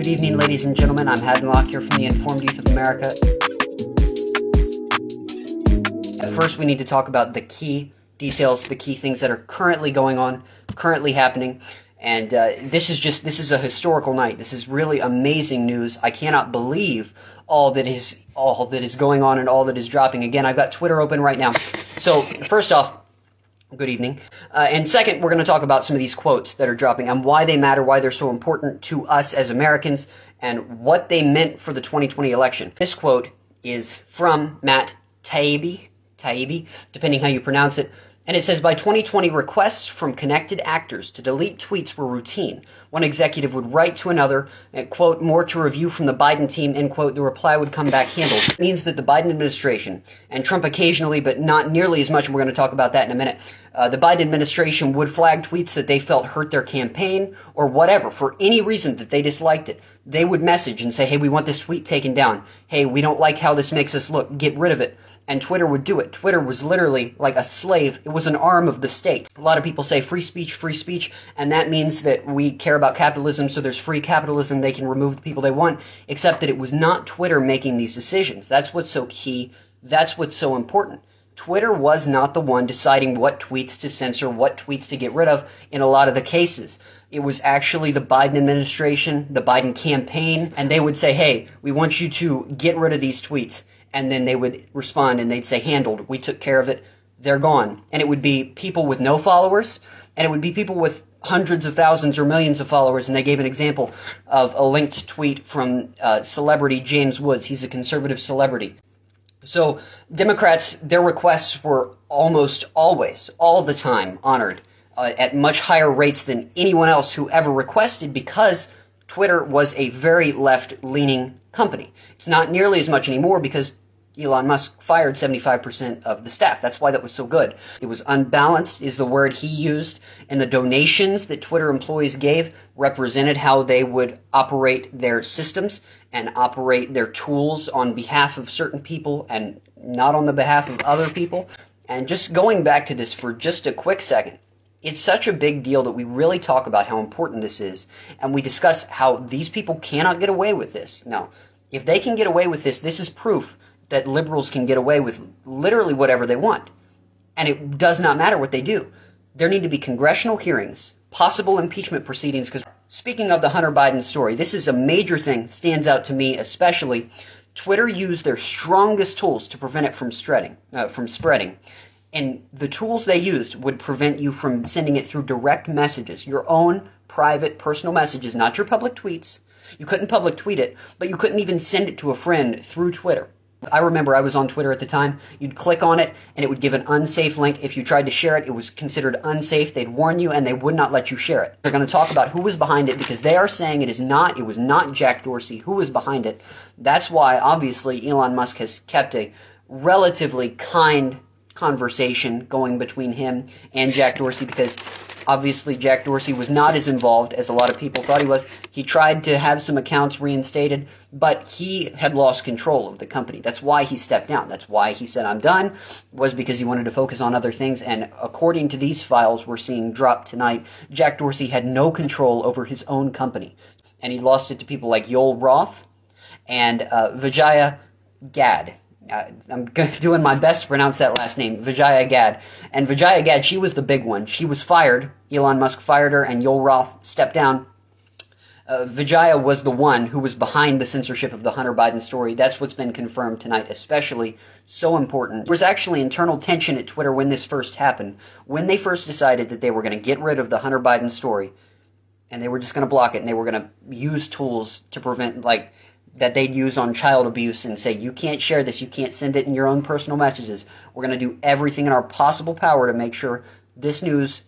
evening, ladies and gentlemen. I'm Hadlock here from the Informed Youth of America. At first, we need to talk about the key details, the key things that are currently going on, currently happening. And this is a historical night. This is really amazing news. I cannot believe all that is going on and all that is dropping. Again, I've got Twitter open right now. So first off, good evening. And second, we're going to talk about some of these quotes that are dropping and why they matter, why they're so important to us as Americans, and what they meant for the 2020 election. This quote is from Matt Taibbi, depending how you pronounce it. And it says, by 2020, requests from connected actors to delete tweets were routine. One executive would write to another, and, quote, more to review from the Biden team, end quote, the reply would come back handled. It means that the Biden administration, and Trump occasionally, but not nearly as much, and we're going to talk about that in a minute, the Biden administration would flag tweets that they felt hurt their campaign or whatever, for any reason that they disliked it. They would message and say, hey, we want this tweet taken down. Hey, we don't like how this makes us look. Get rid of it. And Twitter would do it. Twitter was literally like a slave. It was an arm of the state. A lot of people say free speech, and that means that we care about capitalism, so there's free capitalism, they can remove the people they want, except that it was not Twitter making these decisions. That's what's so key. That's what's so important. Twitter was not the one deciding what tweets to censor, what tweets to get rid of in a lot of the cases. It was actually the Biden administration, the Biden campaign, and they would say, hey, we want you to get rid of these tweets. And then they would respond and they'd say, handled, we took care of it, they're gone. And it would be people with no followers, and it would be people with hundreds of thousands or millions of followers. And they gave an example of a linked tweet from celebrity James Woods. He's a conservative celebrity. So Democrats, their requests were almost always, all the time, honored at much higher rates than anyone else who ever requested, because Twitter was a very left-leaning company. It's not nearly as much anymore because Elon Musk fired 75% of the staff. That's why that was so good. It was unbalanced is the word he used, and the donations that Twitter employees gave represented how they would operate their systems and operate their tools on behalf of certain people and not on the behalf of other people. And just going back to this for just a quick second, it's such a big deal that we really talk about how important this is, and we discuss how these people cannot get away with this. Now, if they can get away with this, this is proof that liberals can get away with literally whatever they want. And it does not matter what they do. There need to be congressional hearings, possible impeachment proceedings, because speaking of the Hunter Biden story, this is a major thing, stands out to me especially. Twitter used their strongest tools to prevent it from spreading. And the tools they used would prevent you from sending it through direct messages, your own private personal messages, not your public tweets. You couldn't public tweet it, but you couldn't even send it to a friend through Twitter. I remember I was on Twitter at the time. You'd click on it, and it would give an unsafe link. If you tried to share it, it was considered unsafe. They'd warn you, and they would not let you share it. They're going to talk about who was behind it, because they are saying it was not Jack Dorsey who was behind it. That's why, obviously, Elon Musk has kept a relatively kind conversation going between him and Jack Dorsey, because obviously Jack Dorsey was not as involved as a lot of people thought he was. He tried to have some accounts reinstated, but he had lost control of the company. That's why he stepped down. That's why he said, I'm done, was because he wanted to focus on other things. And according to these files we're seeing dropped tonight, Jack Dorsey had no control over his own company. And he lost it to people like Yoel Roth and Vijaya Gadde. I'm doing my best to pronounce that last name, Vijaya Gadde. And Vijaya Gadde, she was the big one. She was fired. Elon Musk fired her, and Yoel Roth stepped down. Vijaya was the one who was behind the censorship of the Hunter Biden story. That's what's been confirmed tonight, especially. So important. There was actually internal tension at Twitter when this first happened. When they first decided that they were going to get rid of the Hunter Biden story, and they were just going to block it, and they were going to use tools to prevent, like, that they'd use on child abuse and say, you can't share this, you can't send it in your own personal messages. We're going to do everything in our possible power to make sure this news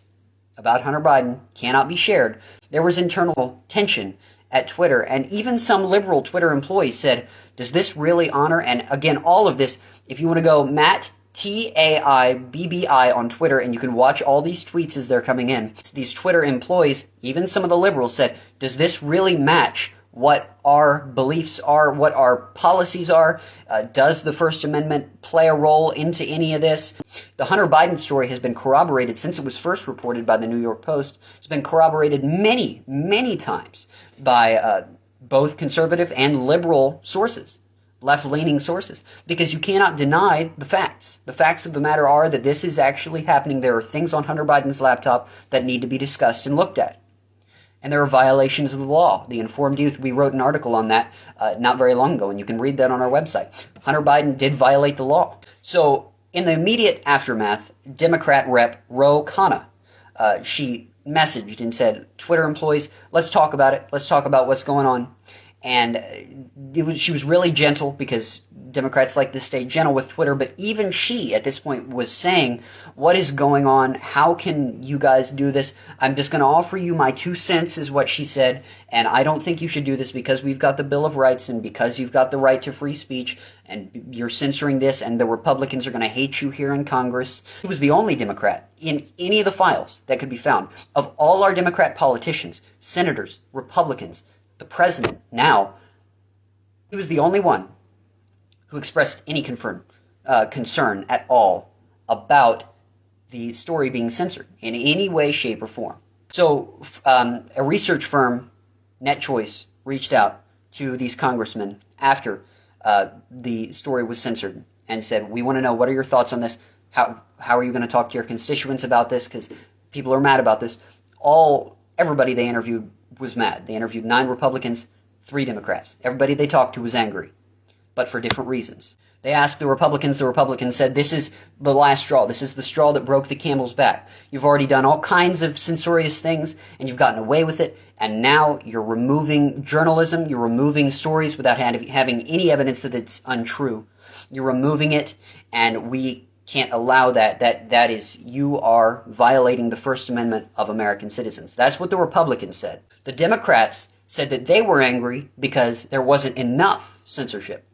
about Hunter Biden cannot be shared. There was internal tension at Twitter, and even some liberal Twitter employees said, does this really honor? And again, all of this, if you want to go Matt Taibbi on Twitter, and you can watch all these tweets as they're coming in. These Twitter employees, even some of the liberals, said, does this really match what our beliefs are, what our policies are? Does the First Amendment play a role into any of this? The Hunter Biden story has been corroborated since it was first reported by the New York Post. It's been corroborated many, many times by both conservative and liberal sources, left-leaning sources, because you cannot deny the facts. The facts of the matter are that this is actually happening. There are things on Hunter Biden's laptop that need to be discussed and looked at. And there are violations of the law. The Informed Youth, we wrote an article on that not very long ago, and you can read that on our website. Hunter Biden did violate the law. So in the immediate aftermath, Democrat Rep. Ro Khanna, she messaged and said, Twitter employees, let's talk about it. Let's talk about what's going on. And she was really gentle, because Democrats like to stay gentle with Twitter, but even she at this point was saying, what is going on? How can you guys do this? I'm just going to offer you my 2 cents, is what she said, and I don't think you should do this because we've got the Bill of Rights and because you've got the right to free speech, and you're censoring this, and the Republicans are going to hate you here in Congress. He was the only Democrat in any of the files that could be found. Of all our Democrat politicians, senators, Republicans, the president now, he was the only one who expressed any concern at all about the story being censored in any way, shape, or form. So a research firm, NetChoice, reached out to these congressmen after the story was censored and said, we want to know, what are your thoughts on this? How are you going to talk to your constituents about this? Because people are mad about this. Everybody they interviewed was mad. They interviewed 9 Republicans, 3 Democrats. Everybody they talked to was angry, but for different reasons. They asked the Republicans said, this is the last straw. This is the straw that broke the camel's back. You've already done all kinds of censorious things, and you've gotten away with it, and now you're removing journalism, you're removing stories without having any evidence that it's untrue. You're removing it, and we can't allow that. That is, you are violating the First Amendment of American citizens. That's what the Republicans said. The Democrats said that they were angry because there wasn't enough censorship.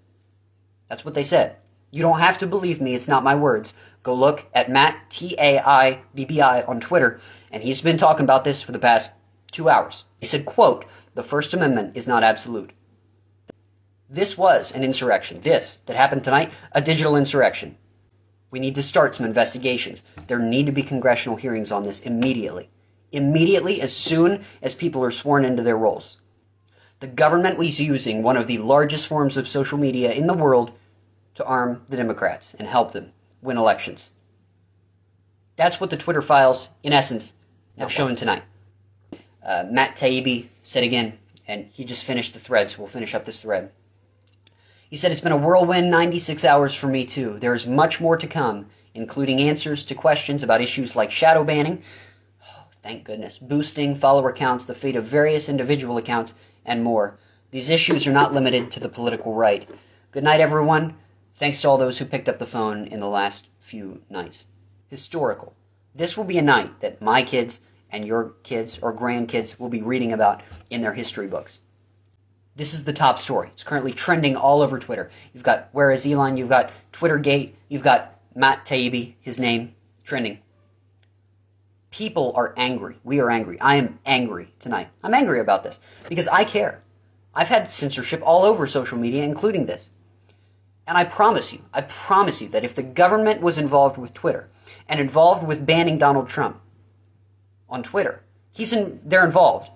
That's what they said. You don't have to believe me. It's not my words. Go look at Matt, Taibbi, on Twitter, and he's been talking about this for the past 2 hours. He said, quote, the First Amendment is not absolute. This was an insurrection. This that happened tonight, a digital insurrection. We need to start some investigations. There need to be congressional hearings on this immediately. Immediately, as soon as people are sworn into their roles. The government was using one of the largest forms of social media in the world to arm the Democrats and help them win elections. That's what the Twitter files, in essence, have shown tonight. Matt Taibbi said again, and he just finished the thread, so we'll finish up this thread. He said, it's been a whirlwind 96 hours for me too. There is much more to come, including answers to questions about issues like shadow banning, thank goodness, boosting follower counts, the fate of various individual accounts, and more. These issues are not limited to the political right. Good night, everyone. Thanks to all those who picked up the phone in the last few nights. Historical. This will be a night that my kids and your kids or grandkids will be reading about in their history books. This is the top story. It's currently trending all over Twitter. You've got Where is Elon? You've got Twittergate. You've got Matt Taibbi, his name, trending. People are angry. We are angry. I am angry tonight. I'm angry about this because I care. I've had censorship all over social media, including this. And I promise you that if the government was involved with Twitter and involved with banning Donald Trump on Twitter, they're involved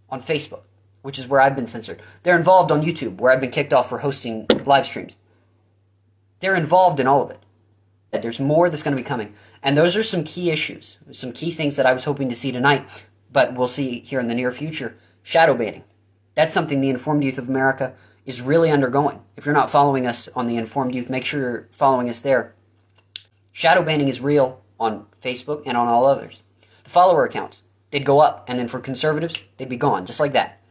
on Facebook, which is where I've been censored. They're involved on YouTube, where I've been kicked off for hosting live streams. They're involved in all of it. There's more that's going to be coming. And those are some key issues, some key things that I was hoping to see tonight, but we'll see here in the near future. Shadow banning. That's something the Informed Youth of America is really undergoing. If you're not following us on the Informed Youth, make sure you're following us there. Shadow banning is real on Facebook and on all others. The follower accounts, they'd go up, and then for conservatives, they'd be gone, just like that.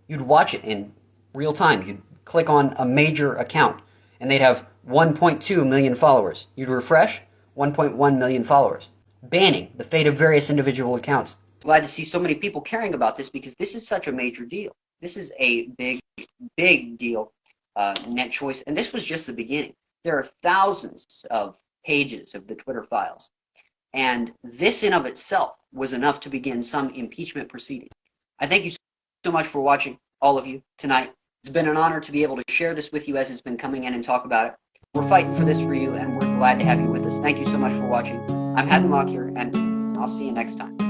You'd watch it in real time. You'd click on a major account, and they'd have 1.2 million followers. You'd refresh, 1.1 million followers. Banning the fate of various individual accounts. Glad to see so many people caring about this because this is such a major deal. This is a big, big deal, NetChoice, and this was just the beginning. There are thousands of pages of the Twitter files, and this in of itself was enough to begin some impeachment proceedings. I thank you so much for watching, all of you, tonight. It's been an honor to be able to share this with you as it's been coming in and talk about it. We're fighting for this for you, and we're glad to have you with us. Thank you so much for watching. I'm Haddon Lockyer, and I'll see you next time.